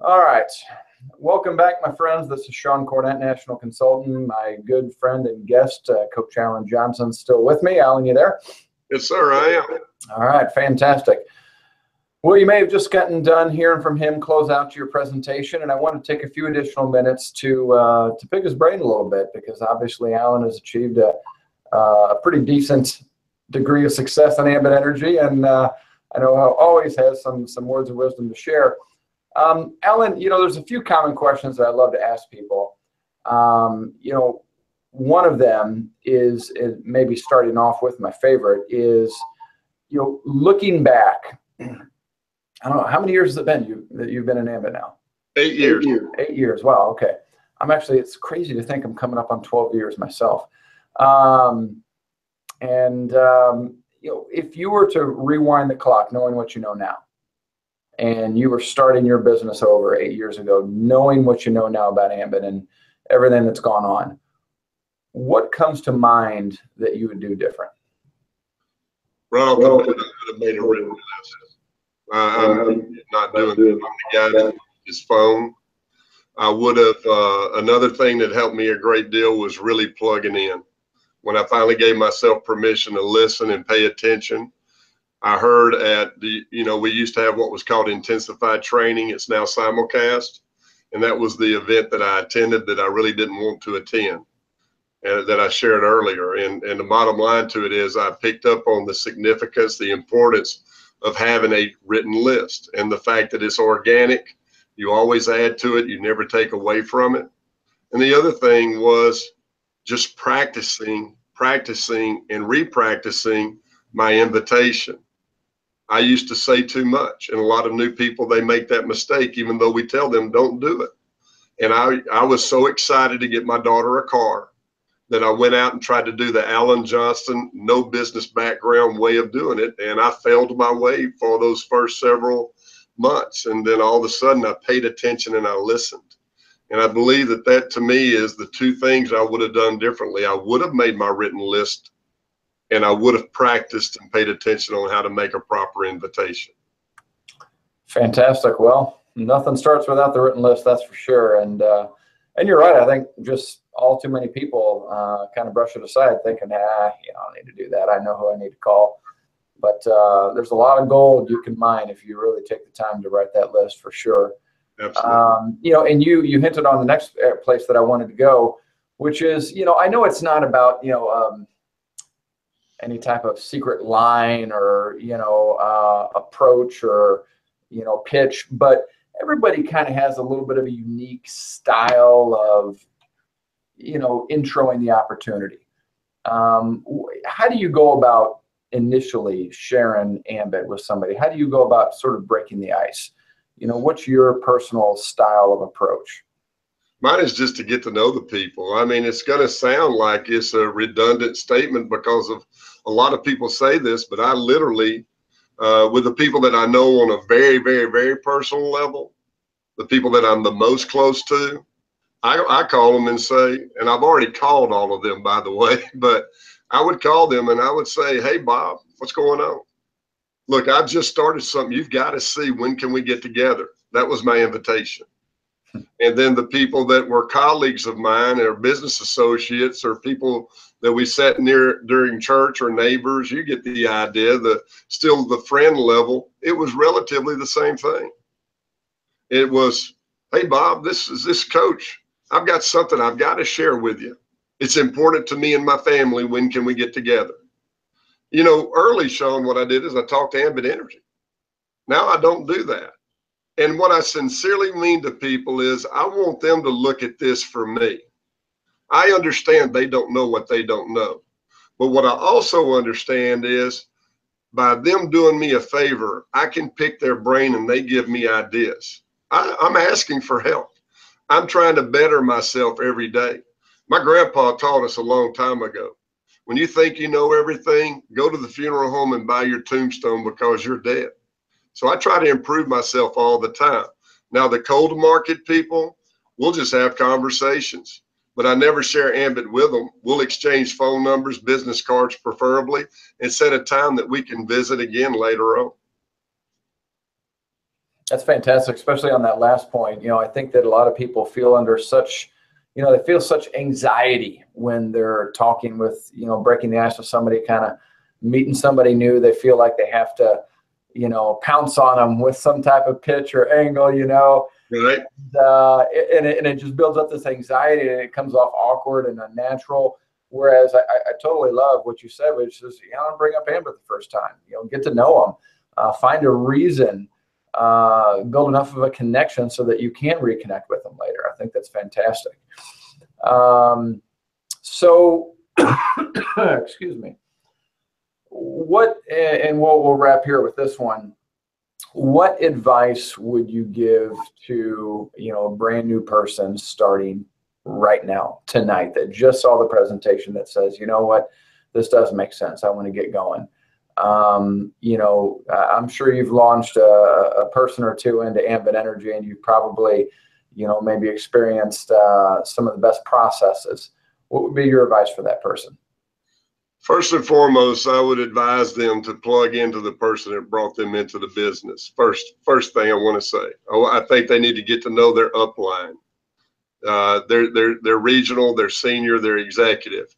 All right. Welcome back, my friends. This is Sean Cornett, National Consultant. My good friend and guest, Coach Alan Johnston, still with me. Alan, you there? Yes, sir, I am. All right, fantastic. Well, you may have just gotten done hearing from him close out your presentation, and I want to take a few additional minutes to pick his brain a little bit, because obviously Alan has achieved a pretty decent degree of success in Ambit Energy, and I know always has some words of wisdom to share. Alan, there's a few common questions that I love to ask people. One of them is maybe starting off with my favorite is, looking back. I don't know, how many years has it been that you've been in Ambit now? 8 years. 8 years. Wow. Okay. It's crazy to think I'm coming up on 12 years myself. If you were to rewind the clock, knowing what you know now, and you were starting your business over 8 years ago, knowing what you know now about Ambit and everything that's gone on, what comes to mind that you would do different? Right off the bat, I would have made a written list. I'm not doing it. I'm the guy with his phone. I would have, another thing that helped me a great deal was really plugging in. When I finally gave myself permission to listen and pay attention, I heard at we used to have what was called intensified training. It's now simulcast. And that was the event that I attended that I really didn't want to attend, and that I shared earlier. And the bottom line to it is I picked up on the significance, the importance of having a written list, and the fact that it's organic. You always add to it. You never take away from it. And the other thing was just practicing and repracticing my invitation. I used to say too much, and a lot of new people, they make that mistake, even though we tell them don't do it. And I was so excited to get my daughter a car that I went out and tried to do the Alan Johnston, no business background way of doing it. And I failed my way for those first several months. And then all of a sudden I paid attention and I listened. And I believe that to me is the two things I would have done differently. I would have made my written list, and I would have practiced and paid attention on how to make a proper invitation. Fantastic. Well, nothing starts without the written list, that's for sure. And you're right. I think just all too many people kind of brush it aside, thinking, I don't need to do that. I know who I need to call. But there's a lot of gold you can mine if you really take the time to write that list, for sure. Absolutely. And you hinted on the next place that I wanted to go, which is, I know it's not about, any type of secret line or, approach or, pitch, but everybody kind of has a little bit of a unique style of, introing the opportunity. How do you go about initially sharing Ambit with somebody? How do you go about sort of breaking the ice? What's your personal style of approach? Mine is just to get to know the people. I mean, it's going to sound like it's a redundant statement because of a lot of people say this, but I literally, with the people that I know on a very, very, very personal level, the people that I'm the most close to, I call them and say, and I've already called all of them, by the way, but I would call them and I would say, hey, Bob, what's going on? Look, I've just started something. You've got to see, when can we get together? That was my invitation. And then the people that were colleagues of mine or business associates or people that we sat near during church or neighbors, you get the idea, still the friend level, it was relatively the same thing. It was, hey, Bob, this is this coach. I've got something I've got to share with you. It's important to me and my family. When can we get together? Early, Sean, what I did is I talked to Ambit Energy. Now I don't do that. And what I sincerely mean to people is I want them to look at this for me. I understand they don't know what they don't know. But what I also understand is by them doing me a favor, I can pick their brain and they give me ideas. I'm asking for help. I'm trying to better myself every day. My grandpa taught us a long time ago, when you think you know everything, go to the funeral home and buy your tombstone because you're dead. So I try to improve myself all the time. Now, the cold market people, we'll just have conversations, but I never share Ambit with them. We'll exchange phone numbers, business cards preferably, and set a time that we can visit again later on. That's fantastic, especially on that last point. I think that a lot of people feel under such, they feel such anxiety when they're talking with, breaking the ice with somebody, kind of meeting somebody new. They feel like they have to, pounce on them with some type of pitch or angle, Right. and it just builds up this anxiety, and it comes off awkward and unnatural. Whereas I totally love what you said, which is, bring up Ambit the first time, get to know them, find a reason, build enough of a connection so that you can reconnect with them later. I think that's fantastic. So, excuse me. And we'll wrap here with this one. What advice would you give to, a brand new person starting right now, tonight, that just saw the presentation that says, you know what, this does make sense, I want to get going? I'm sure you've launched a person or two into Ambit Energy, and you've probably, maybe experienced some of the best processes. What would be your advice for that person? First and foremost, I would advise them to plug into the person that brought them into the business. First thing I want to say, I think they need to get to know their upline. They're regional, they're senior, they're executive.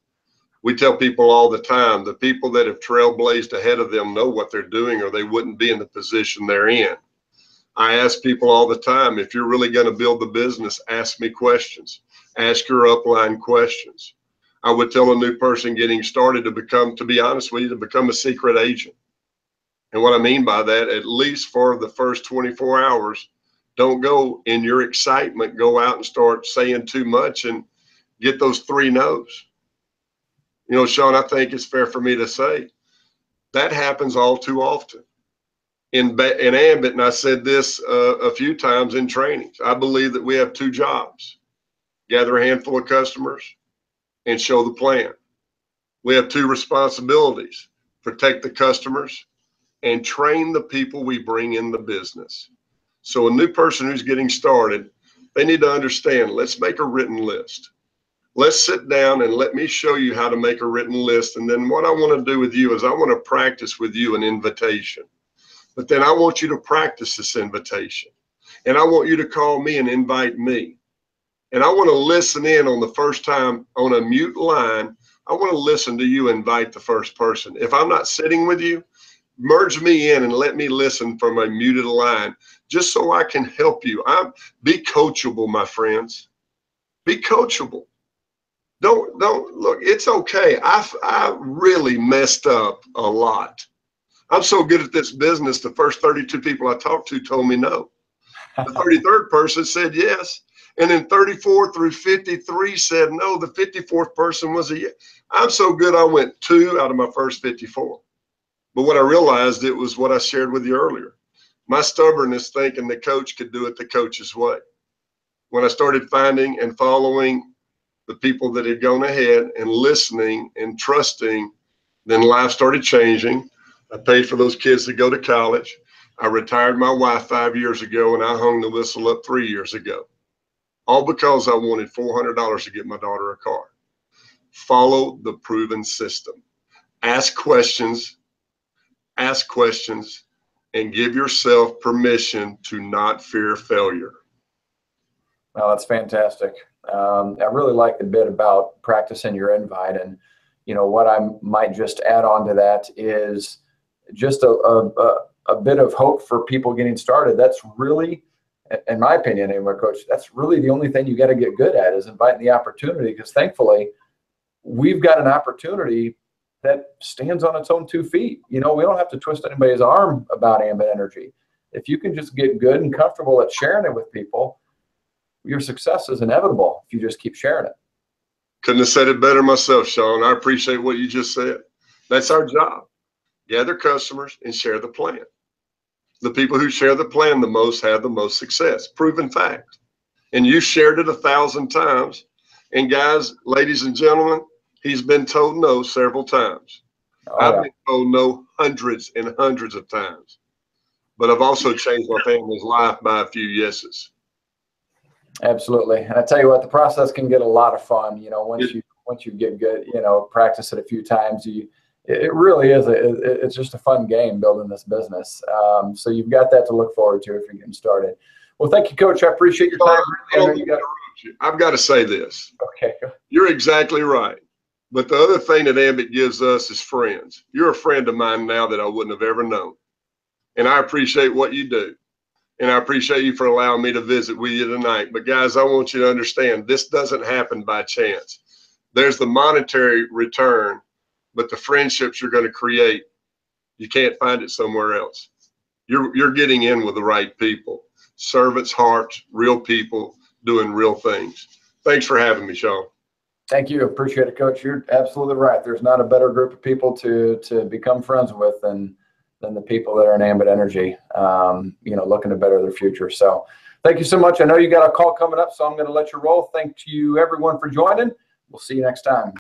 We tell people all the time, the people that have trailblazed ahead of them know what they're doing, or they wouldn't be in the position they're in. I ask people all the time, if you're really going to build the business, ask me questions. Ask your upline questions. I would tell a new person getting started to be honest with you, to become a secret agent. And what I mean by that, at least for the first 24 hours, don't go in your excitement, go out and start saying too much and get those 3 no's. Sean, I think it's fair for me to say that happens all too often. In Ambit, and I said this a few times in trainings, I believe that we have 2 jobs: gather a handful of customers and show the plan. We have 2 responsibilities: protect the customers and train the people we bring in the business. So a new person who's getting started, they need to understand, let's make a written list. Let's sit down and let me show you how to make a written list. And then what I want to do with you is I want to practice with you an invitation. But then I want you to practice this invitation. And I want you to call me and invite me. And I want to listen in on the first time on a mute line. I want to listen to you invite the first person. If I'm not sitting with you, merge me in and let me listen from a muted line, just so I can help you. Be coachable, my friends. Be coachable. Don't look, it's okay. I really messed up a lot. I'm so good at this business, the first 32 people I talked to told me no. The 33rd person said yes. And then 34 through 53 said no. The 54th person was a yes. I'm so good I went 2 out of my first 54. But what I realized, it was what I shared with you earlier. My stubbornness, thinking the coach could do it the coach's way. When I started finding and following the people that had gone ahead and listening and trusting, then life started changing. I paid for those kids to go to college. I retired my wife 5 years ago, and I hung the whistle up 3 years ago. All because I wanted $400 to get my daughter a car. Follow the proven system. Ask questions, and give yourself permission to not fear failure. Well, that's fantastic. I really like the bit about practicing your invite. And, what I might just add on to that is just a bit of hope for people getting started. That's really, in my opinion, anyway, Coach, that's really the only thing you got to get good at, is inviting the opportunity, because thankfully we've got an opportunity that stands on its own 2 feet. We don't have to twist anybody's arm about Ambit Energy. If you can just get good and comfortable at sharing it with people, your success is inevitable if you just keep sharing it. Couldn't have said it better myself, Sean. I appreciate what you just said. That's our job. Gather customers and share the plan. The people who share the plan the most have the most success. Proven fact. And you shared it 1,000 times. And guys, ladies and gentlemen, he's been told no several times. I've been told no hundreds and hundreds of times. But I've also changed my family's life by a few yeses. Absolutely. And I tell you what, the process can get a lot of fun. Once you get good, practice it a few times, it really is. It's just a fun game building this business. So you've got that to look forward to if you're getting started. Well, thank you, Coach. I appreciate your time. I've got to say this. Okay. You're exactly right. But the other thing that Ambit gives us is friends. You're a friend of mine now that I wouldn't have ever known. And I appreciate what you do. And I appreciate you for allowing me to visit with you tonight. But guys, I want you to understand this doesn't happen by chance. There's the monetary return, but the friendships you're going to create, you can't find it somewhere else. You're getting in with the right people. Servants' hearts, real people doing real things. Thanks for having me, Sean. Thank you. Appreciate it, Coach. You're absolutely right. There's not a better group of people to become friends with than the people that are in Ambit Energy, looking to better their future. So thank you so much. I know you got a call coming up, so I'm going to let you roll. Thank you, everyone, for joining. We'll see you next time.